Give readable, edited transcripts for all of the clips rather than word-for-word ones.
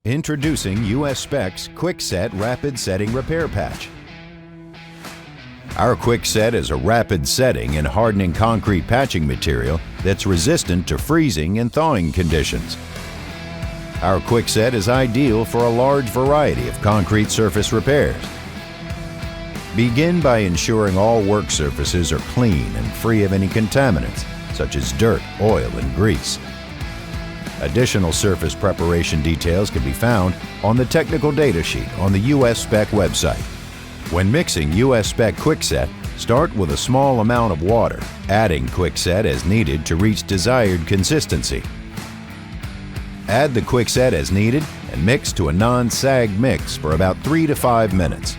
Introducing US SPEC's Quickset Rapid Setting Repair Patch. Our Quickset is a rapid setting and hardening concrete patching material that's resistant to freezing and thawing conditions. Our Quickset is ideal for a large variety of concrete surface repairs. Begin by ensuring all work surfaces are clean and free of any contaminants, such as dirt, oil, and grease. Additional surface preparation details can be found on the technical data sheet on the US SPEC website. When mixing US SPEC Quickset, start with a small amount of water, adding Quickset as needed to reach desired consistency. Add the Quickset as needed and mix to a non-sag mix for about 3 to 5 minutes.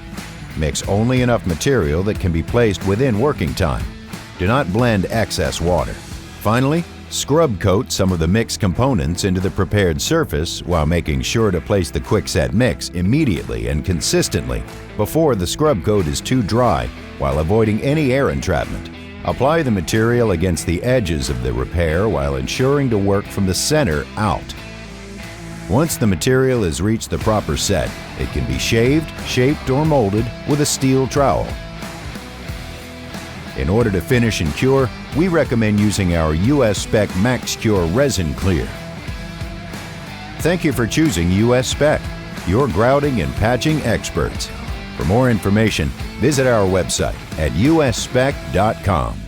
Mix only enough material that can be placed within working time. Do not blend excess water. Finally, scrub coat some of the mixed components into the prepared surface while making sure to place the Quickset mix immediately and consistently before the scrub coat is too dry, while avoiding any air entrapment. Apply the material against the edges of the repair while ensuring to work from the center out. Once the material has reached the proper set, it can be shaved, shaped, or molded with a steel trowel. In order to finish and cure, we recommend using our US SPEC Max Cure Resin Clear. Thank you for choosing US SPEC, your grouting and patching experts. For more information, visit our website at usspec.com.